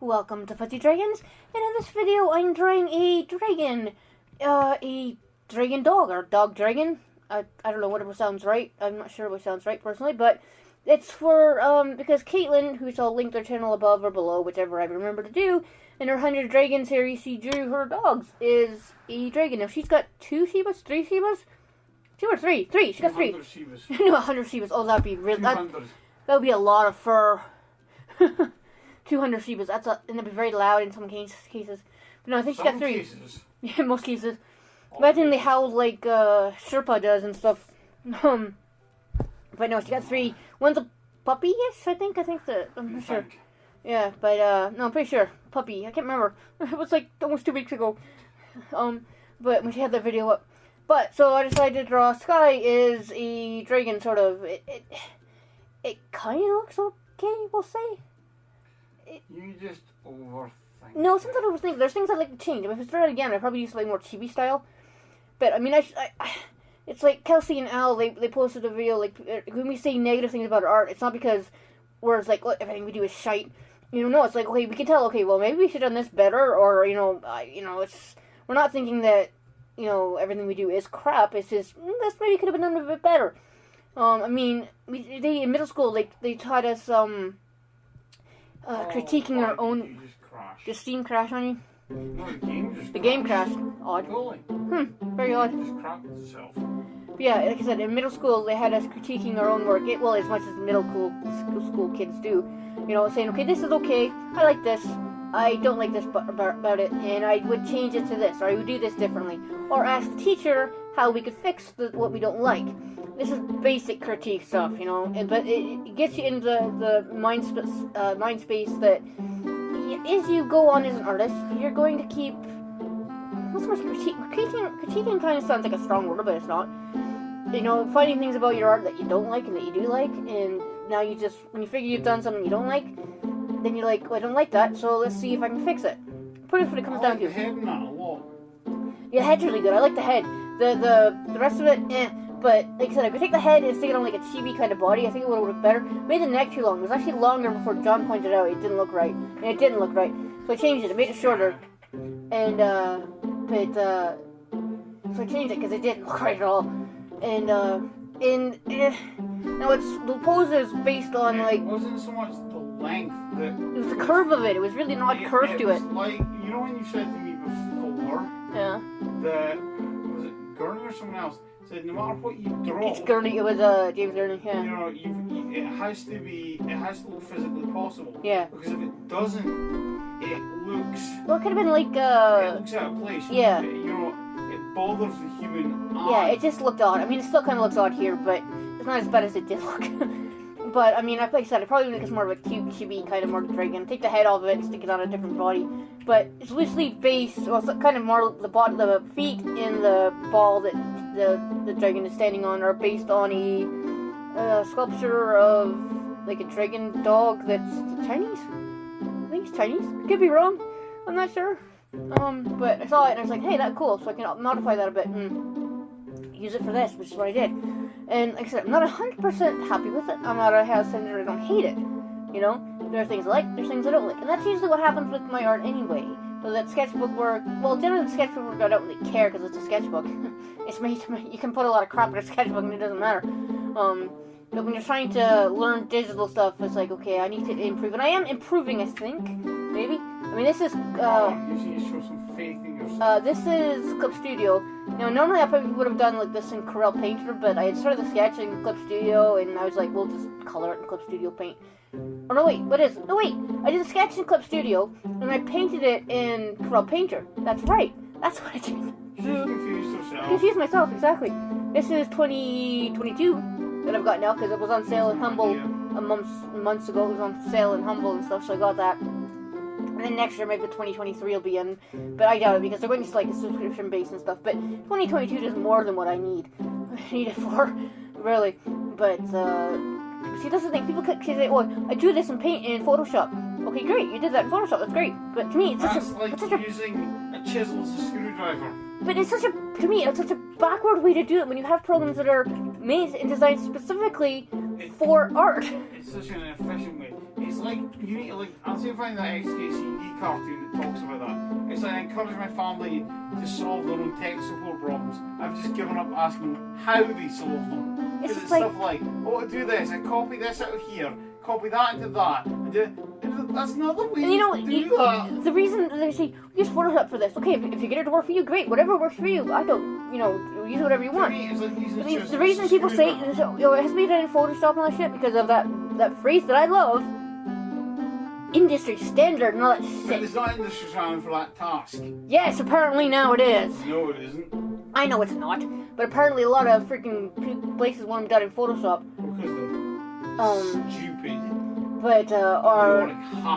Welcome to Fuzzy Dragons, and in this video I'm drawing a dragon dog, or dog dragon. I don't know whatever sounds right. I'm not sure what sounds right personally, but it's for, because Caitlin, who I'll link their channel above or below, whichever I remember to do, in her 100 Dragon series, she drew her dogs, is a dragon. Now she's got 2 Shibas, 3 Shibas? 2 or 3? 3, she got 3. 100 Shibas, oh that'd be really, that would be a lot of fur. 200 Shibas, and that'd be very loud in some cases. But no, I think she got 3. Cases. Yeah, most cases. Imagine they howl like Sherpa does and stuff. But no, she got 3. One's a puppy-ish, I think I'm not sure. Yeah, but no, I'm pretty sure. Puppy, I can't remember. It was like almost 2 weeks ago. But when she had that video up. But, so I decided to draw Sky is a dragon, sort of. It kind of looks okay, we'll say. You just overthink. No, it's not that I overthink. There's things I'd like to change. I mean, if it's started again, I'd probably use like more chibi style. But I mean, it's like Kelsey and Al. They posted a video like when we say negative things about art, it's not because we're like, look, everything we do is shite. No, it's like, okay, we can tell. Okay, well, maybe we should have done this better, or it's we're not thinking that everything we do is crap. It's just this maybe could have been done a bit better. I mean, they in middle school they taught us critiquing our own. Did Steam crash on you? No, the game crashed. Odd. Very odd. It just cracked itself. But yeah, like I said, in middle school they had us critiquing our own work. Well, as much as middle school kids do. Saying, okay, this is okay. I like this. I don't like this about it, and I would change it to this, or I would do this differently, or ask the teacher how we could fix what we don't like. This is basic critique stuff, but it gets you into the mind space that as you go on as an artist, you're going to keep. Not so much critiquing kind of sounds like a strong word, but it's not. Finding things about your art that you don't like and that you do like, and now when you figure you've done something you don't like, then you're like, well, I don't like that, so let's see if I can fix it. Pretty much what it comes down to. The head not a lot. Yeah, the head's really good. I like the head. The rest of it, But, like I said, if I take the head and stick it on like a chibi kind of body, I think it would have looked better. Made the neck too long. It was actually longer before John pointed out it didn't look right. And it didn't look right. So I changed it. I made it shorter. And, so I changed it because it didn't look right at all. And, now the pose is based on, like... It wasn't so much the length that... It was the curve of it. It was really an odd curve to it. Like, when you said to me before... Yeah. Was it Gurney or someone else? Said no matter what you draw... It's Gurney. It was, James Gurney, yeah. It has to look physically possible. Yeah. Because if it doesn't, it looks... Well, it could have been like, It looks out of place. Yeah. It bothers the human eye. Yeah, it just looked odd. I mean, it still kind of looks odd here, but it's not as bad as it did look. But, I mean, like I said, it probably makes more of a cute, chibi kind of more dragon. Take the head off of it and stick it on a different body. But it's loosely based, well, it's kind of more the feet in the ball that the dragon is standing on are based on a sculpture of, like, a dragon dog that's Chinese? I think it's Chinese. Could be wrong. I'm not sure. But I saw it and I was like, hey, that's cool, so I can modify that a bit and use it for this, which is what I did. And like I said, I'm not 100% happy with it. I'm not a house center, I don't hate it. There are things I like, there's things I don't like. And that's usually what happens with my art anyway. So that sketchbook work, well, generally the sketchbook work I don't really care because it's a sketchbook. It's made to make, you can put a lot of crap in a sketchbook and it doesn't matter. But when you're trying to learn digital stuff, it's like, okay, I need to improve. And I am improving, I think, maybe. I mean, this is, usually you show some faith in yourself. this is Clip Studio. Now, normally I probably would have done like this in Corel Painter, but I had started the sketch in Clip Studio, and I was like, we'll just color it in Clip Studio Paint. Oh, no, wait, what is it? No, wait, I did a sketch in Clip Studio, and I painted it in Corel Painter. That's right. That's what I did. You confused yourself. I confused myself, exactly. This is 2022 that I've got now, because it was on sale in Humble months ago. It was on sale in Humble and stuff, so I got that. And then next year, maybe 2023 will be in, but I doubt it because they're going to like a subscription base and stuff. But 2022 is more than what I need. I need it for, really. But see, that's the thing. People could say, "Oh, I drew this in Paint in Photoshop." Okay, great, you did that in Photoshop. That's great. But to me, it's such a using a chisel as a screwdriver. But it's to me, it's such a backward way to do it when you have programs that are made and designed specifically for art. It's such an efficient way. it's like you need to like. I'm seeing finding that XKCD cartoon that talks about that. It's like I encourage my family to solve their own tech support problems. I've just given up asking how they solve them. Because it's stuff like, oh, do this, I copy this out of here, copy that into that. And that's not the way to do that. The reason they say use Photoshop for this. Okay, if you get it to work for you, great. Whatever works for you. I don't, use whatever you want. To me, it's like using The reason people say it has to be done in Photoshop and all that shit because of that phrase that I love. Industry standard and all that But shit. it's not industry standard for that task. Yes, apparently now it is. No, it isn't. I know it's not, but apparently a lot of freaking places want them done in Photoshop. Because they're stupid. But or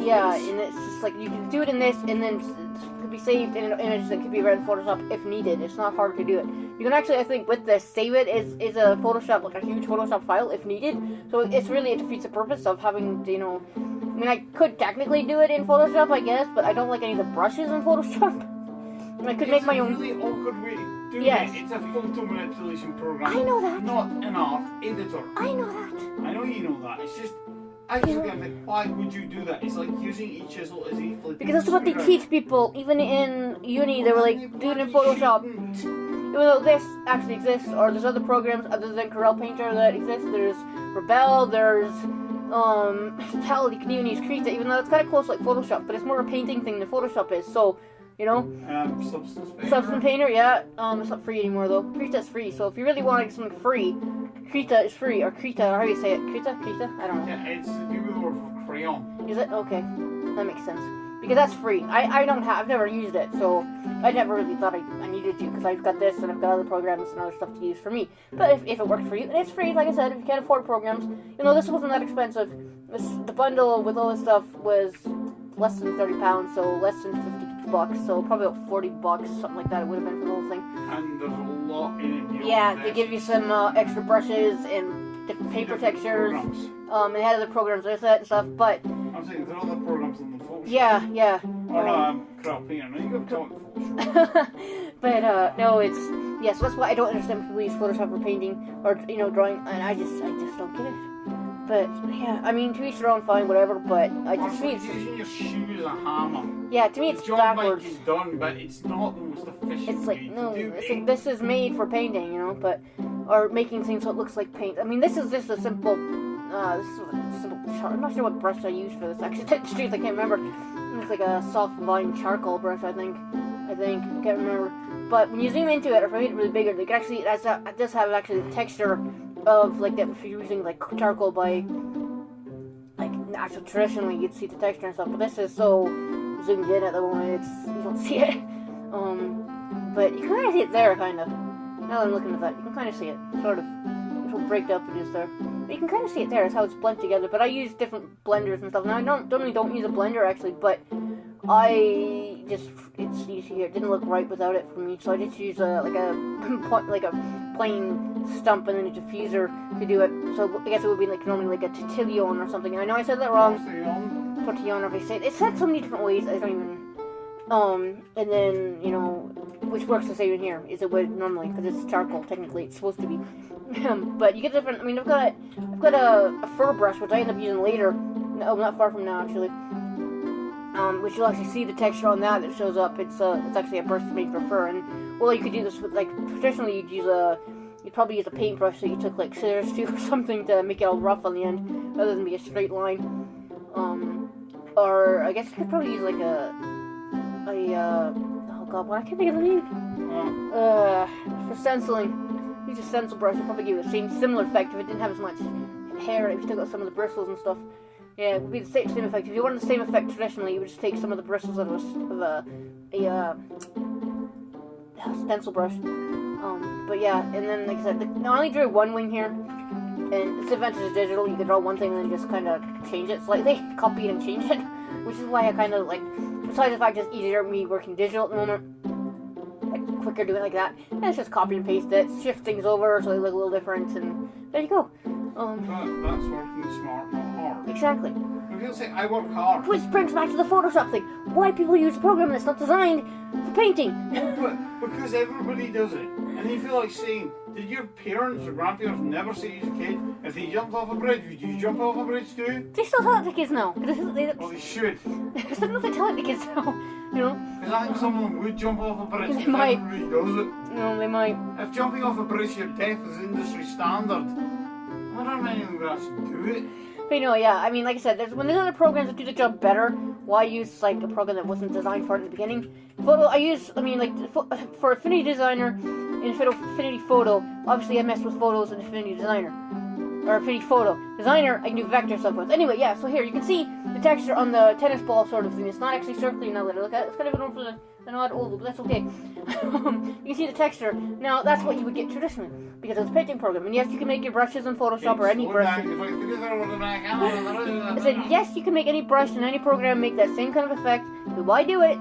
yeah, and it's just like you can do it in this, and then it could be saved in an image that could be read in Photoshop if needed. It's not hard to do it. You can actually, I think, with this, save it is a Photoshop, like a huge Photoshop file if needed. So it's really, it defeats the purpose of having to, I mean, I could technically do it in Photoshop, I guess, but I don't like any of the brushes in Photoshop. And I could make my own. It's a really awkward way to do Yes. it. It's a photo manipulation program. I know that. Not an art editor. I know that. I know you know that. It's just, I just think, why would you do that? It's like using each chisel as a flipping Because that's what they screwdriver. teach people, even in uni, they were like, do it in Photoshop. Even though this actually exists, or there's other programs other than Corel Painter that exist. There's Rebel, there's hell, you can even use Krita, even though it's kind of close like Photoshop, but it's more a painting thing than Photoshop is. So, Substance Painter. Substance Painter, yeah. It's not free anymore though. Krita's free, so if you really want something free, Krita is free, or Krita, or how do you say it? Krita? I don't know. Yeah, it's to do with the word for crayon. Is it? Okay. That makes sense. Because that's free. I've never used it, so I never really thought I needed to, because I've got this and I've got other programs and other stuff to use for me. But if it works for you, and it's free, like I said, if you can't afford programs, this wasn't that expensive. The bundle with all this stuff was less than £30, so less than $50, so probably about $40, something like that it would have been for the whole thing. And there's a lot in it. Yeah, they give you some extra brushes and different paper textures. And they had other programs with it and stuff, but I'm saying there are other programs in the Photoshop. yeah. Or Corel Painter. Now you got to talk Photoshop. But no, it's so that's why I don't understand people use Photoshop for painting or drawing, and I just don't get it. But yeah, I mean, to each their own, fine, whatever. But to me, it's using your shoe as a hammer. Yeah, to me it's the job backwards. might be done, but it's not the most efficient. It's like way no, to do it's it. like this is made for painting, or making things so it looks like paint. I mean, this is just a simple. This is a simple chart. I'm not sure what brush I used for this. Actually, to tell you the truth, I can't remember. It's like a soft line charcoal brush, I think. I can't remember. But when you zoom into it, or if I made it really bigger, they can actually it does have actually the texture of like that. If you're using like charcoal by like actually traditionally, you'd see the texture and stuff. But this is so zoomed in at the moment, you don't see it. But you can kind of see it there, kind of. Now that I'm looking at that, you can kind of see it, sort of. Little breaked up it is there. But you can kind of see it there. It's how it's blended together. But I use different blenders and stuff. Now I don't use a blender actually, but it's easy here. It didn't look right without it for me, so I just use like a plain stump and then a diffuser to do it. So I guess it would be like normally like a Titillon or something. I know I said that wrong. Tortillon, or if I say it. It's said so many different ways. I don't even. And then which works the same in here as it would normally because it's charcoal. Technically, it's supposed to be. But you get different. I mean, I've got a fur brush which I end up using later. No, not far from now actually. Which you'll actually see the texture on that shows up. It's actually a brush made for fur, and you could do this with like traditionally you'd probably use a paintbrush that you took like scissors to or something to make it all rough on the end, rather than be a straight line. Or I guess you could probably use like oh god, I can't think of the name. For stenciling. Use a stencil brush, it'd probably give it the same similar effect if it didn't have as much hair, if you took out some of the bristles and stuff. Yeah, it would be the same effect. If you wanted the same effect traditionally, you would just take some of the bristles out of a stencil brush. But yeah, and then like I said, I only drew one wing here, and it's advantage of digital. You can draw one thing and then just kind of change it slightly, copy it and change it, which is why I kind of like. Besides the fact it's easier me working digital at the moment, like quicker doing it like that. And it's just copy and paste it, shift things over so they look a little different, and there you go. That's working smart, not hard. Exactly. When people say I work hard. Which brings back to the Photoshop thing. Why people use a program that's not designed for painting? But because everybody does it, and you feel like saying, Did your parents or grandparents never say as a kid, if they jumped off a bridge, would you jump off a bridge too? They still tell it to kids now. Well, they should. I don't know if they tell it to kids now. You know? Because I think some of them would jump off a bridge, They but might. everybody does it. No, they might. If jumping off a bridge to your death is industry standard, I don't know anyone would actually do it. But you know, yeah, I mean, like I said, when there's other programs that do the job better, why use like a program that wasn't designed for it in the beginning? For Affinity Designer and Affinity Photo, obviously I messed with photos in Affinity Designer. Or Affinity Photo. Designer, I can do vector stuff with. Anyway, yeah, so here, you can see the texture on the tennis ball sort of thing. It's not actually circular now that I look at it. It's kind of an odd oval, but that's okay. You can see the texture. Now, that's what you would get traditionally, because it's a painting program. And yes, you can make your brushes in Photoshop or any brush. I said, yes, you can make any brush in any program, make that same kind of effect. But why do it?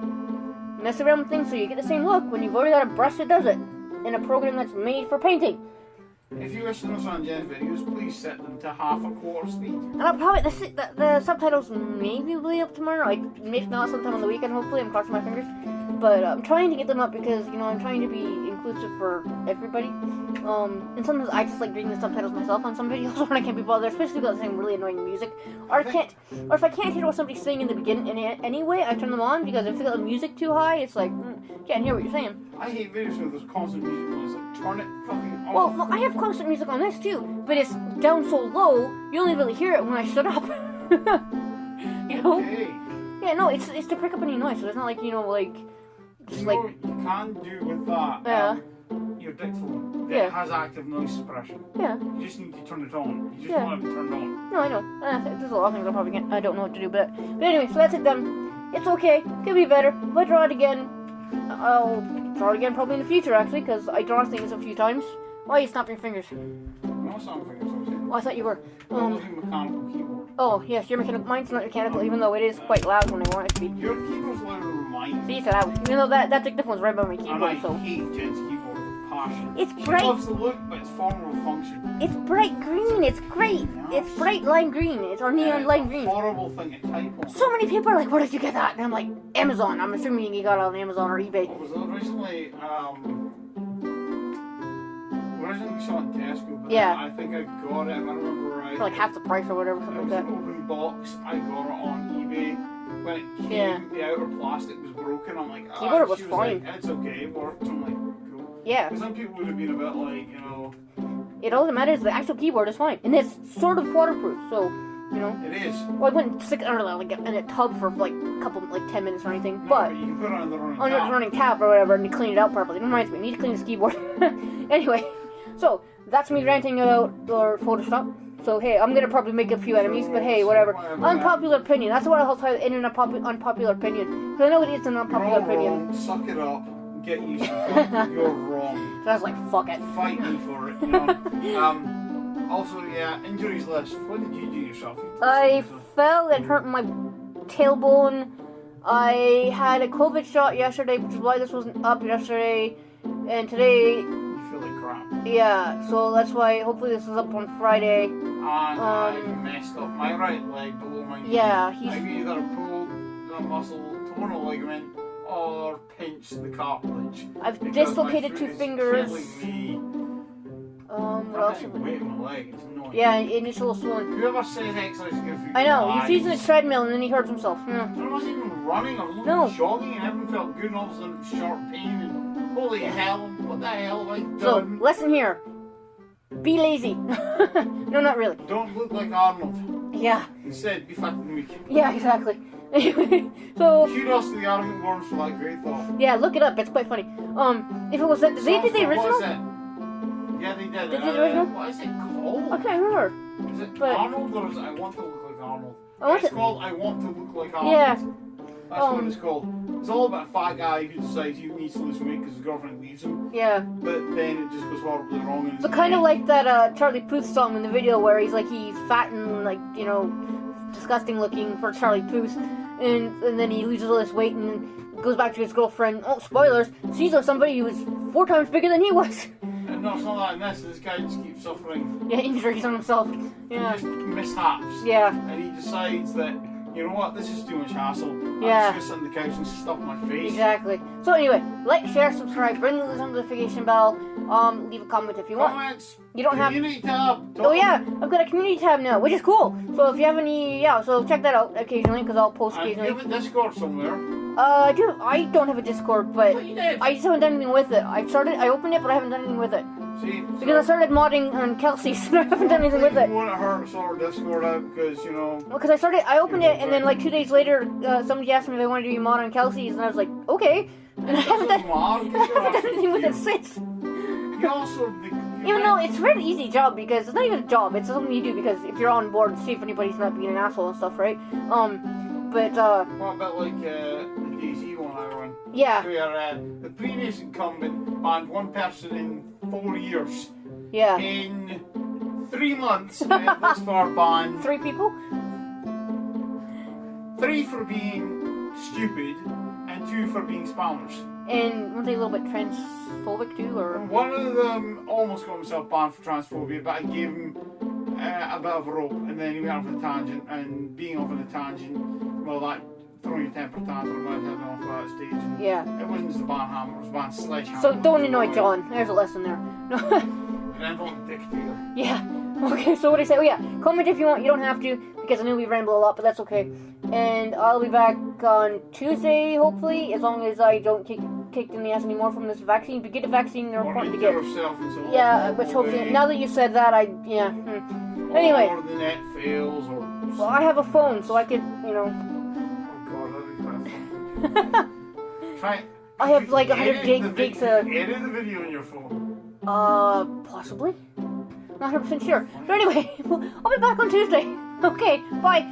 Mess around with things so you get the same look when you've already got a brush that does it in a program that's made for painting. If you wish to know some Jen's videos, please set them to half a quarter speed. And I'll probably, the subtitles maybe will be up tomorrow. I may not sometime on the weekend, hopefully. I'm crossing my fingers. But I'm trying to get them up because, you know, I'm trying to be inclusive for everybody. And sometimes I just like reading the subtitles myself on some videos when I can't be bothered, especially if they've got some really annoying music. Or if I can't hear what somebody's saying in the beginning anyway, I turn them on, because if they got the music too high, it's like, can't hear what you're saying. I hate videos where there's constant music on. It's like, turn it fucking off. Well, no, I have constant music on this too, but it's down so low, you only really hear it when I shut up. You know? Okay. Yeah, no, it's to pick up any noise, so it's not like, you know, like, just You like, know what you can do with that? Yeah. Your dictaphone that Yeah. has active noise suppression. yeah, You just need to turn it on. You just Yeah. want it turned on. no, I know. There's a lot of things I don't know what to do, but anyway, so that's it done. It's okay, could be better. If I draw it again, I'll draw it again probably in the future, actually, because I draw things a few times. Why are you snapping your fingers? No, something or something. Oh, I thought you were. I'm using mechanical keyboard. Oh, yes, your mechanical. Mine's not mechanical, even though it is quite loud when I want it to be. Your keyboard's louder than mine. See, it's loud. Even though that dictaphone's right by my And keyboard, I so. hate Jen's keyboard with passion. It's She bright. loves the look, but it's far more function. It's bright green. It's great. It's bright lime green. It's or neon It's lime a green. horrible thing to type on. So many people are like, "Where did you get that?" And I'm like, "Amazon." I'm assuming you got it on Amazon or eBay. What was it originally? Originally saw it in Tesco, but Yeah. I think I got it, if I remember right. For like half the price or whatever, It something was like an that. open box. I got it on eBay. When it came, Yeah. the outer plastic was broken. I'm like, Keyboard was she fine. Like, it's okay, it worked. I'm like, cool. Yeah. Because some people would have been a bit like, you know, It all that matters is the actual keyboard is fine, and it's sort of waterproof. So, you know, it is. well, I wouldn't stick it under like in a tub for like a couple, like 10 minutes or anything. No, But you can put it on the running on your tap. running tap or whatever, and you clean it out properly. It reminds me, I need to clean this keyboard. Anyway, so that's me ranting about or Photoshop. So hey, I'm gonna probably make a few enemies, but hey, whatever. Unpopular opinion. That's what I'll tell in an unpopular opinion. Because I know it is an You're unpopular all opinion. wrong. Suck it up. Get used to it. You're wrong. So I was like, fuck it. Fight me for it. You know. Also, yeah, injuries list. What did you do yourself? I fell and hurt my tailbone. I had a COVID shot yesterday, which is why this wasn't up yesterday. And today, You feel like crap. yeah, so that's why hopefully this is up on Friday. And I messed up my right leg below my knee. Yeah, I've either pulled the muscle, torn a ligament, or pinched the cartilage. I've Because dislocated my 2 foot is fingers. killing me. What else? I'm weight in my leg. It's annoying. Yeah, and it's a little swollen. Whoever says exercise is good for you. I know, lies. he's using a treadmill and then he hurts himself. Yeah. I wasn't even running, I was only No. jogging and everything felt good and all of a sudden sharp pain and holy hell, what the hell have I So, done? lesson here. Be lazy. No, not really. Don't look like Arnold. Yeah. Instead, be fat and weak. Yeah, exactly. Anyway, so, Kudos to the Arrogant Worms for that great thought. yeah, look it up. It's quite funny. If it was that, they did the What original? is it? Yeah, they did. They did the original? What is it I called? can't remember. Is it but- Arnold or is it I Want to Look Like Arnold? I want It's to- called I Want to Look Like Arnold. Yeah. That's what it's called. It's all about a fat guy who decides he needs to lose weight because his girlfriend leaves him. Yeah. But then it just goes horribly wrong. And So kind of like that Charlie Puth song in the video where he's like he's fat and like, you know, disgusting looking for Charlie Puth, and then he loses all this weight and goes back to his girlfriend. Oh, spoilers! Sees somebody who was 4 times bigger than he was. And no, it's not that in this. This guy just keeps suffering. Yeah, injuries on himself. Yeah. Just mishaps. Yeah. And he decides that you know what, this is too much hassle. Yeah. I'm just gonna sit on the couch and stuff my face. Exactly. So anyway, like, share, subscribe, ring the notification bell, leave a comment if you want. Comments. You don't have... Community tab. Oh yeah, I've got a community tab now, which is cool. So if you have any, so check that out occasionally, because I'll post And you occasionally. have a Discord somewhere. I don't have a Discord, but What you did? I just haven't done anything with it. I opened it, but I haven't done anything with it. See, Because I started modding on Kelsey's, and I haven't done anything with it. You want to hurt sort of Discord out because, you know... Because I opened it, and then like 2 days later, somebody asked me if I wanted to be mod on Kelsey's, and I was like, okay. And I haven't done anything with it since. You also... Even though it's a very easy job, because it's not even a job, it's something you do because if you're on board, see if anybody's not being an asshole and stuff, right? What about like the DayZ one I run? Yeah. Where the previous incumbent banned one person in 4 years. Yeah. In 3 months, this far banned 3 people? 3 for being stupid and 2 for being spammers. And weren't they a little bit transphobic too, or? One of them almost got himself banned for transphobia, but I gave him a bit of a rope, and then he went off on a tangent, and being off on a tangent, well, that throwing your temper tantrum, I had off that stage. And Yeah. it wasn't just the ban hammer, it was ban sledgehammer. So don't annoy John. There's a lesson there. No. Grandpa dictator. Yeah. Okay, so what did I say? Oh yeah, comment if you want. You don't have to, because I know we ramble a lot, but that's okay. And I'll be back on Tuesday, hopefully, as long as I don't get kicked in the ass anymore from this vaccine. But get a vaccine, they're important to get. Yeah, which hopefully, now that you said that, Anyway. Or the net fails, or... Well, I have a phone, so I could, Oh god, that'd be bad. Try... I have like 100 gigs of... Edit the video on your phone. Possibly? Not 100% sure. But anyway, I'll be back on Tuesday. Okay, bye.